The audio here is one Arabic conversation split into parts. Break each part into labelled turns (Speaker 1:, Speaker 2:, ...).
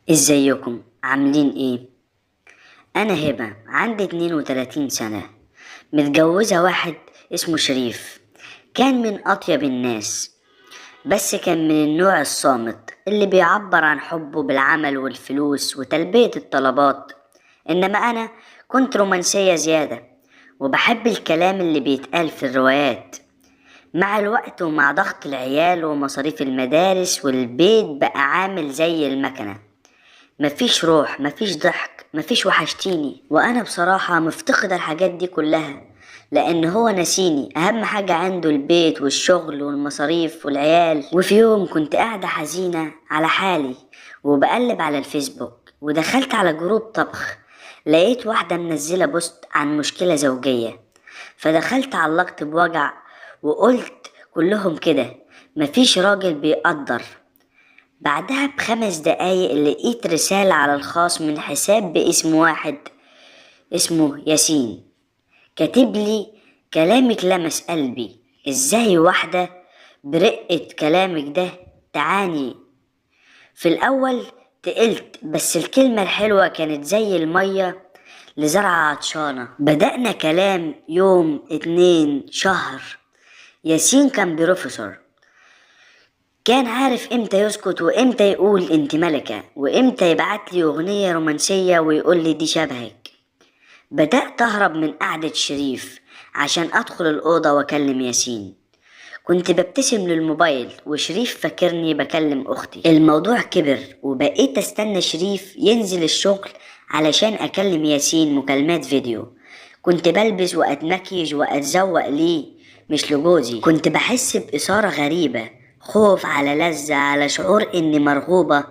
Speaker 1: ازيكم عاملين ايه؟ انا هبة عندي 32 سنة، متجوزة واحد اسمه شريف. كان من اطيب الناس، بس كان من النوع الصامت اللي بيعبر عن حبه بالعمل والفلوس وتلبية الطلبات. انما انا كنت رومانسية زيادة، وبحب الكلام اللي بيتقال في الروايات. مع الوقت ومع ضغط العيال ومصاريف المدارس والبيت بقى عامل زي المكنة، مفيش روح، مفيش ضحك، مفيش وحشتيني. وانا بصراحة مفتقدة الحاجات دي كلها، لان هو نسيني. اهم حاجة عنده البيت والشغل والمصاريف والعيال. وفي يوم كنت قاعدة حزينة على حالي وبقلب على الفيسبوك، ودخلت على جروب طبخ، لقيت واحدة منزلة بوست عن مشكلة زوجية. فدخلت علقت بوجع وقلت كلهم كده، مفيش راجل بيقدر. بعدها ب5 دقايق لقيت رسالة على الخاص من حساب باسم واحد اسمه ياسين، كاتب لي: كلامك لمس قلبي، ازاي واحدة برقة كلامك ده تعاني. في الأول تقلت، بس الكلمة الحلوة كانت زي المية لزرعة عطشانة. بدأنا كلام يوم 2 شهر. ياسين كان بروفيسور، كان عارف امتى يسكت وامتى يقول انت ملكة، وامتى يبعتلي اغنية رومانسية ويقولي دي شبهك. بدأت اهرب من قعدة شريف عشان ادخل الأوضة واكلم ياسين. كنت ببتسم للموبايل وشريف فاكرني بكلم اختي. الموضوع كبر وبقيت استنى شريف ينزل الشغل علشان اكلم ياسين مكالمات فيديو. كنت بلبس واتمكيج واتزوق ليه، مش لجوزي. كنت بحس بإثارة غريبة، خوف على لذة على شعور اني مرغوبة.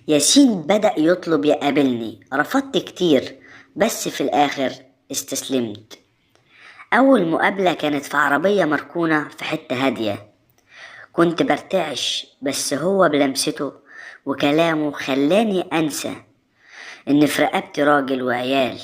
Speaker 1: ياسين بدأ يطلب يقابلني، رفضت كتير، بس في الاخر استسلمت. أول مقابلة كانت في عربية مركونة في حتة هادية. كنت برتعش، بس هو بلمسته وكلامه خلاني أنسى إن في رقبتي راجل وعيال.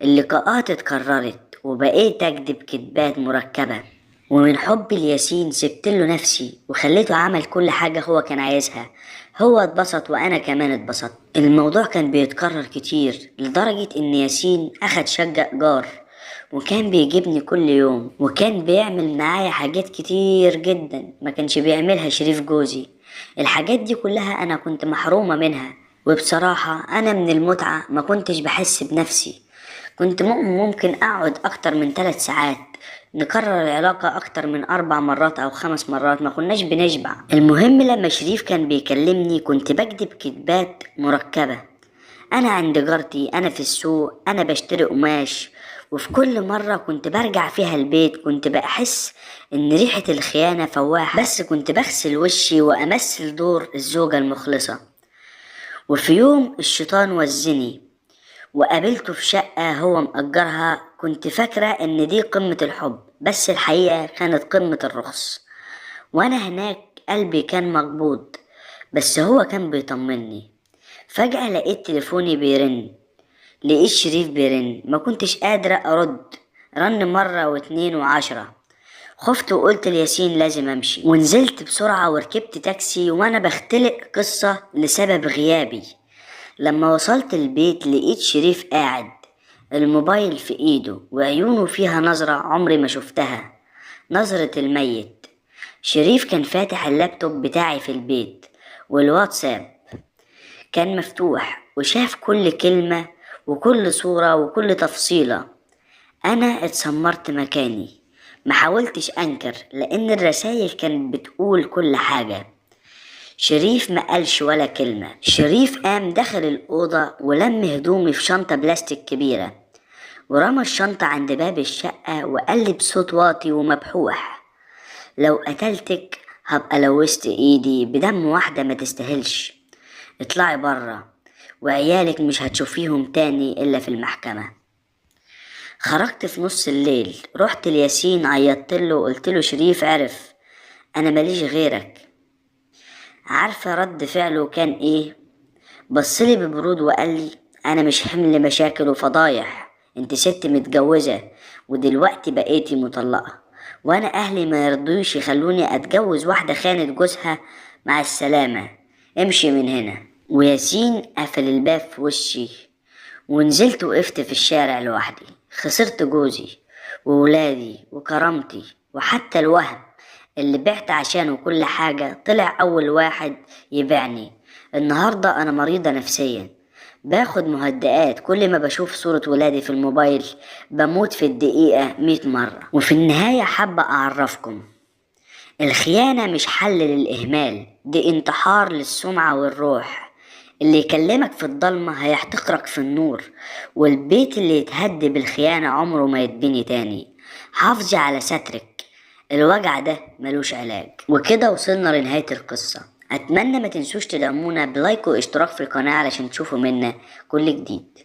Speaker 1: اللقاءات اتكررت وبقيت أكدب كدبات مركبة، ومن حبي لياسين سبتله نفسي وخليته عمل كل حاجة هو كان عايزها. هو اتبسط وأنا كمان اتبسطت. الموضوع كان بيتكرر كتير لدرجة إن ياسين أخد شقة إيجار، وكان بيجيبني كل يوم، وكان بيعمل معايا حاجات كتير جدا ما كانش بيعملها شريف جوزي. الحاجات دي كلها أنا كنت محرومة منها، وبصراحة أنا من المتعة ما كنتش بحس بنفسي. كنت ممكن أقعد أكتر من 3 ساعات، نكرر العلاقة أكتر من 4 مرات أو 5 مرات، ما كناش بنشبع. المهم لما شريف كان بيكلمني كنت بكدب كدبات مركبة: أنا عند جارتي، أنا في السوق، أنا بشتري قماش. وفي كل مرة كنت برجع فيها البيت كنت بحس إن ريحة الخيانة فواحة، بس كنت بغسل وشي وأمثل دور الزوجة المخلصة. وفي يوم الشيطان وزني وقابلته في شقة هو مأجرها. كنت فاكرة إن دي قمة الحب، بس الحقيقة كانت قمة الرخص. وأنا هناك قلبي كان مقبوض، بس هو كان بيطمني. فجأة لقيت تليفوني بيرن، لقيت شريف بيرن، ما كنتش قادرة أرد. رن مرة واتنين وعشرة. خفت وقلت لياسين لازم أمشي، ونزلت بسرعة وركبت تاكسي وأنا بختلق قصة لسبب غيابي. لما وصلت البيت لقيت شريف قاعد، الموبايل في ايده وعيونه فيها نظرة عمري ما شفتها، نظرة الميت. شريف كان فاتح اللابتوب بتاعي في البيت، والواتساب كان مفتوح، وشاف كل كلمة وكل صورة وكل تفصيلة. أنا اتسمرت مكاني، محاولتش أنكر لأن الرسايل كانت بتقول كل حاجة. شريف ما قالش ولا كلمة. شريف قام دخل الأوضة ولم هدومي في شنطة بلاستيك كبيرة، ورمى الشنطة عند باب الشقة وقال لي بصوت واطي ومبحوح: لو قتلتك هبقى لوثت ايدي بدم واحدة ما تستاهلش. اطلعي برا، وعيالك مش هتشوفيهم تاني إلا في المحكمة. خرجت في نص الليل، رحت لياسين عيطتله وقلتله شريف عرف، أنا ماليش غيرك. عارفة رد فعله كان ايه؟ بصلي ببرود وقال لي: انا مش حمل مشاكل وفضايح، انت ست متجوزة ودلوقتي بقيتي مطلقة، وانا اهلي ما يرضوش يخلوني اتجوز واحدة خانت جوزها. مع السلامة، امشي من هنا. وياسين قفل الباب في وشي، ونزلت وقفت في الشارع لوحدي. خسرت جوزي وولادي وكرامتي وحتى الوهم اللي بعت عشانه كل حاجة، طلع أول واحد يبيعني. النهاردة أنا مريضة نفسيا، باخد مهدئات، كل ما بشوف صورة ولادي في الموبايل بموت في الدقيقة 100 مرة. وفي النهاية حابة أعرفكم، الخيانة مش حل للإهمال، دي انتحار للسمعة والروح. اللي يكلمك في الضلمة هيحتقرك في النور، والبيت اللي يتهد بالخيانة عمره ما يتبني تاني. حافظي على سترك، الوجع ده ملوش علاج. وكده وصلنا لنهاية القصة. أتمنى ما تنسوش تدعمونا بلايك واشتراك في القناة علشان تشوفوا منا كل جديد.